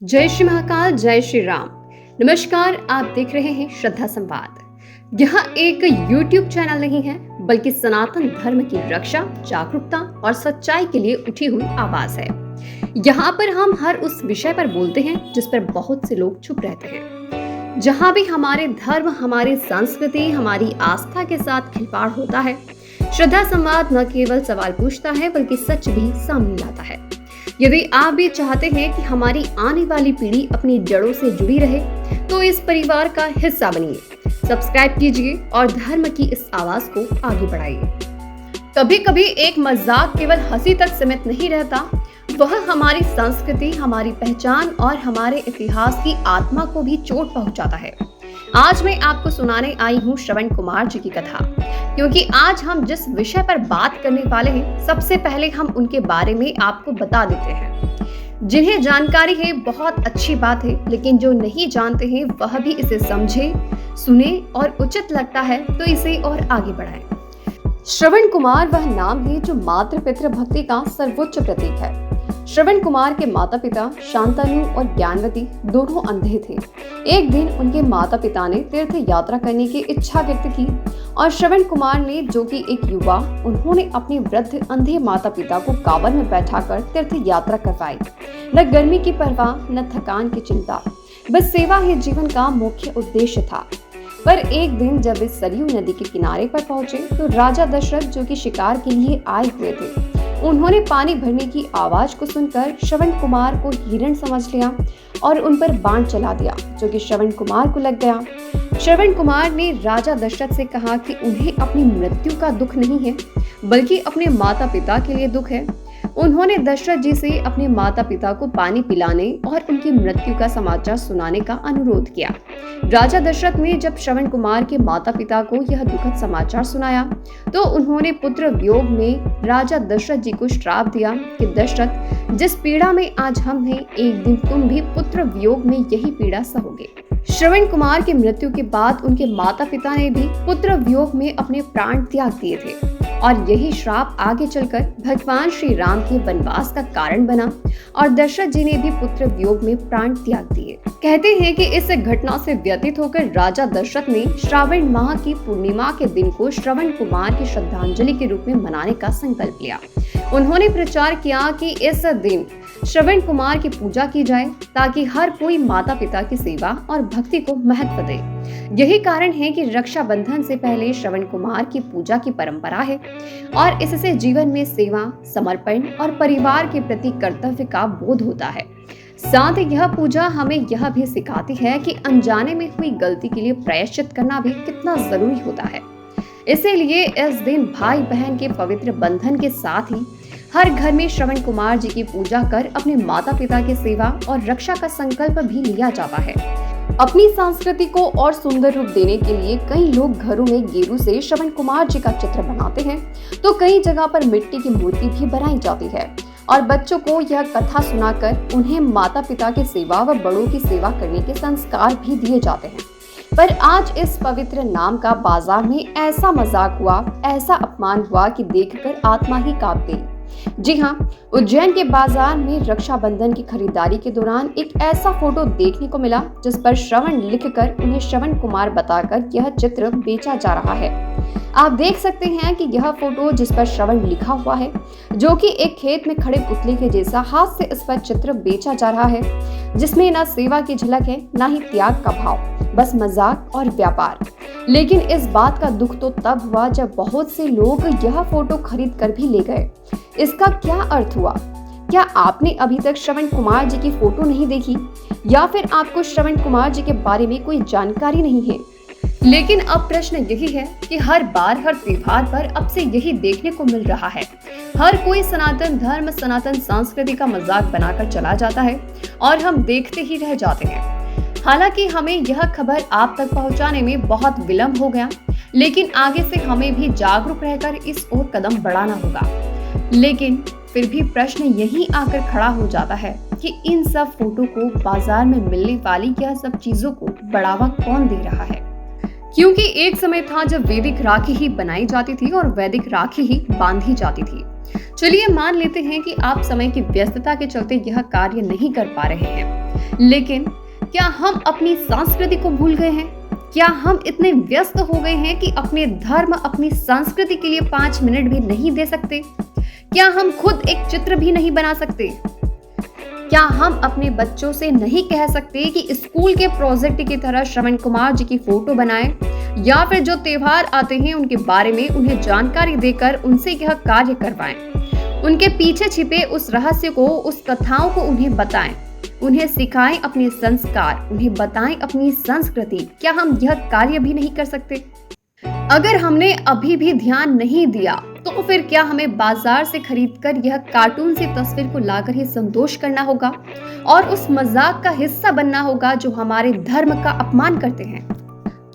जय श्री महाकाल, जय श्री राम। नमस्कार, आप देख रहे हैं श्रद्धा संवाद। यह एक YouTube चैनल नहीं है, बल्कि सनातन धर्म की रक्षा, जागरूकता और सच्चाई के लिए उठी हुई आवाज है। यहाँ पर हम हर उस विषय पर बोलते हैं जिस पर बहुत से लोग चुप रहते हैं। जहाँ भी हमारे धर्म, हमारी संस्कृति, हमारी आस्था के साथ खिलवाड़ होता है, श्रद्धा संवाद न केवल सवाल पूछता है बल्कि सच भी सामने लाता है। यदि आप भी चाहते हैं कि हमारी आने वाली पीढ़ी अपनी जड़ों से जुड़ी रहे, तो इस परिवार का हिस्सा बनिए, सब्सक्राइब कीजिए और धर्म की इस आवाज को आगे बढ़ाइए। कभी कभी एक मजाक केवल हंसी तक सीमित नहीं रहता, वह हमारी संस्कृति, हमारी पहचान और हमारे इतिहास की आत्मा को भी चोट पहुंचाता है। आज मैं आपको सुनाने आई हूँ श्रवण कुमार जी की कथा, क्योंकि आज हम जिस विषय पर बात करने वाले हैं, सबसे पहले हम उनके बारे में आपको बता देते हैं। जिन्हें जानकारी है बहुत अच्छी बात है, लेकिन जो नहीं जानते हैं वह भी इसे समझे, सुने और उचित लगता है तो इसे और आगे बढ़ाएं। श्रवण कुमार वह नाम है जो मातृ पितृ भक्ति का सर्वोच्च प्रतीक है। श्रवण कुमार के माता पिता शांतनु और ज्ञानवती दोनों अंधे थे। एक दिन उनके माता पिता ने तीर्थ यात्रा करने की इच्छा व्यक्त की और श्रवण कुमार ने, जो कि एक युवा, उन्होंने अपने वृद्ध अंधे माता पिता को कांवर में बैठाकर तीर्थ यात्रा करवाई। न गर्मी की परवाह, न थकान की चिंता, बस सेवा ही जीवन का मुख्य उद्देश्य था। पर एक दिन जब वे सरयू नदी के किनारे पर पहुंचे तो राजा दशरथ, जो कि शिकार के लिए आए हुए थे, उन्होंने पानी भरने की आवाज को सुनकर श्रवण कुमार को हिरण समझ लिया और उन पर बाण चला दिया, जो कि श्रवण कुमार को लग गया। श्रवण कुमार ने राजा दशरथ से कहा कि उन्हें अपनी मृत्यु का दुख नहीं है, बल्कि अपने माता पिता के लिए दुख है। उन्होंने दशरथ जी से अपने माता पिता को पानी पिलाने और उनकी मृत्यु का समाचार सुनाने का अनुरोध किया। राजा दशरथ ने जब श्रवण कुमार के माता पिता को यह दुखद समाचार सुनाया, तो उन्होंने पुत्र वियोग में राजा दशरथ जी को श्राप दिया कि दशरथ, जिस पीड़ा में आज हम हैं, एक दिन तुम भी पुत्र वियोग में यही पीड़ा सहोगे। श्रवण कुमार की मृत्यु के बाद उनके माता पिता ने भी पुत्र वियोग में अपने प्राण त्याग दिए थे और यही श्राप आगे चलकर भगवान श्री राम के वनवास का कारण बना और दशरथ जी ने भी पुत्र वियोग में प्राण त्याग दिए। कहते हैं कि इस घटना से व्यतीत होकर राजा दशरथ ने श्रावण माह की पूर्णिमा के दिन को श्रवण कुमार की श्रद्धांजलि के रूप में मनाने का संकल्प लिया। उन्होंने प्रचार किया कि इस दिन श्रवण कुमार की पूजा की जाए, ताकि हर कोई माता पिता की सेवा और भक्ति को महत्व दे। यही कारण है कि रक्षाबंधन से पहले श्रवण कुमार की पूजा की परंपरा है और इससे जीवन में सेवा, समर्पण और परिवार के प्रति कर्तव्य का बोध होता है। साथ ही यह पूजा हमें यह भी सिखाती है कि अनजाने में हुई गलती के लिए प्रायश्चित करना भी कितना जरूरी होता है। इसीलिए इस दिन भाई बहन के पवित्र बंधन के साथ ही हर घर में श्रवण कुमार जी की पूजा कर अपने माता पिता की सेवा और रक्षा का संकल्प भी लिया जाता है। अपनी संस्कृति को और सुंदर रूप देने के लिए कई लोग घरों में गेरू से श्रवण कुमार जी का चित्र बनाते हैं, तो कई जगह पर मिट्टी की मूर्ति भी बनाई जाती है और बच्चों को यह कथा सुनाकर उन्हें माता पिता की सेवा व बड़ों की सेवा करने के संस्कार भी दिए जाते हैं। पर आज इस पवित्र नाम का बाजार में ऐसा मजाक हुआ, ऐसा अपमान हुआ कि देखकर आत्मा ही कांप गई। जी हाँ, उज्जैन के बाजार में रक्षाबंधन की खरीदारी के दौरान एक ऐसा फोटो देखने को मिला जिस पर श्रवण लिखकर उन्हें श्रवण कुमार बताकर यह चित्र बेचा जा रहा है। आप देख सकते हैं कि यह फोटो जिस पर श्रवण लिखा हुआ है, जो कि एक खेत में खड़े पुतले के जैसा हाथ से इस पर चित्र बेचा जा रहा है, जिसमें न सेवा की झलक है, न ही त्याग का भाव, बस मजाक और व्यापार। लेकिन इस बात का दुख तो तब हुआ जब बहुत से लोग यह फोटो खरीद कर भी ले गए। इसका क्या अर्थ हुआ? क्या आपने अभी तक श्रवण कुमार जी की फोटो नहीं देखी, या फिर आपको श्रवण कुमार जी के बारे में कोई जानकारी नहीं है? लेकिन अब प्रश्न यही है कि हर बार हर त्योहार पर अब से यही देखने को मिल रहा है। हर कोई सनातन धर्म, सनातन संस्कृति का मजाक बनाकर चला जाता है और हम देखते ही रह जाते हैं। हालांकि हमें यह खबर आप तक पहुंचाने में बहुत विलंब हो गया, लेकिन आगे से हमें भी जागरूक रहकर इस ओर कदम बढ़ाना होगा। लेकिन फिर भी प्रश्न यही आकर खड़ा हो जाता है कि इन सब फोटो को बाजार में मिलने वाली यह सब चीजों को बढ़ावा कौन दे रहा है? क्योंकि एक समय था जब वैदिक राखी ही बनाई जाती थी और वैदिक राखी ही बांधी जाती थी। चलिए मान लेते हैं कि आप समय की व्यस्तता के चलते यह कार्य नहीं कर पा रहे हैं, लेकिन क्या हम अपनी संस्कृति को भूल गए हैं? क्या हम इतने व्यस्त हो गए हैं कि अपने धर्म, अपनी संस्कृति के लिए 5 मिनट भी नहीं दे सकते? क्या हम खुद एक चित्र भी नहीं बना सकते? क्या हम अपने बच्चों से नहीं कह सकते कि स्कूल के प्रोजेक्ट की तरह श्रवण कुमार जी की फोटो बनाएं, या फिर जो त्योहार आते हैं उनके बारे में उन्हें जानकारी देकर उनसे यह कार्य करवाएं, उनके पीछे छिपे उस रहस्य को, उस कथाओं को उन्हें बताएं, उन्हें सिखाएं अपने संस्कार, उन्हें बताएं अपनी संस्कृति। क्या हम यह कार्य भी नहीं कर सकते? अगर हमने अभी भी ध्यान नहीं दिया तो फिर क्या हमें बाजार से खरीदकर यह कार्टून सी तस्वीर को लाकर ही संतोष करना होगा और उस मजाक का हिस्सा बनना होगा जो हमारे धर्म का अपमान करते हैं?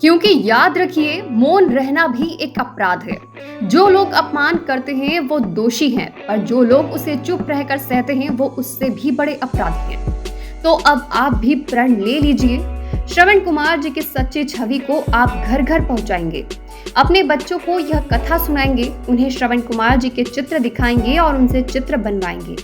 क्योंकि याद रखिए, मौन रहना भी एक अपराध है। जो लोग अपमान करते हैं वो दोषी हैं, और जो लोग उसे चुप रहकर सहते हैं वो उससे भी बड़े अपराधी हैं। तो अब आप भी प्रण ले लीजिए। श्रवण कुमार जी की सच्ची छवि को आप घर घर पहुंचाएंगे, अपने बच्चों को यह कथा सुनाएंगे, उन्हें श्रवण कुमार जी के चित्र दिखाएंगे और उनसे चित्र बनवाएंगे।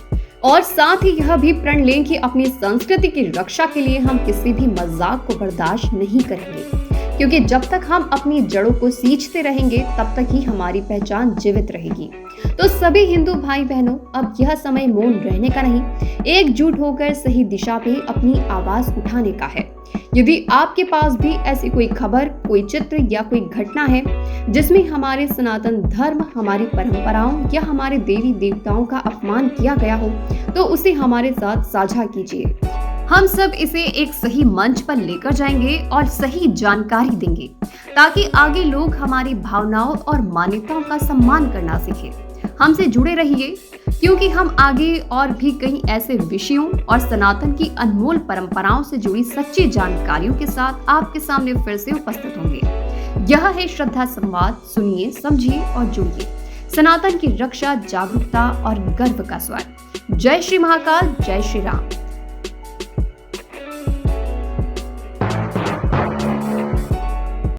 और साथ ही यह भी प्रण लें कि अपनी संस्कृति की रक्षा के लिए हम किसी भी मजाक को बर्दाश्त नहीं करेंगे, क्योंकि जब तक हम अपनी जड़ों को सींचते रहेंगे तब तक ही हमारी पहचान जीवित रहेगी। तो सभी हिंदू भाई बहनों, अब यह समय मौन रहने का नहीं, एकजुट होकर सही दिशा पे अपनी आवाज उठाने का है। यदि आपके पास भी ऐसी कोई खबर, कोई चित्र या कोई घटना है जिसमें हमारे सनातन धर्म, हमारी परंपराओं या हमारे देवी देवताओं का अपमान किया गया हो, तो उसे हमारे साथ साझा कीजिए। हम सब इसे एक सही मंच पर लेकर जाएंगे और सही जानकारी देंगे, ताकि आगे लोग हमारी भावनाओं और मान्यताओं का सम्मान करना सीखें। हमसे जुड़े रहिए, क्योंकि हम आगे और भी कई ऐसे विषयों और सनातन की अनमोल परंपराओं से जुड़ी सच्ची जानकारियों के साथ आपके सामने फिर से उपस्थित होंगे। यह है श्रद्धा संवाद। सुनिए, समझिए और जुड़िए। सनातन की रक्षा, जागरूकता और गर्व का स्वर। जय श्री महाकाल, जय श्री राम।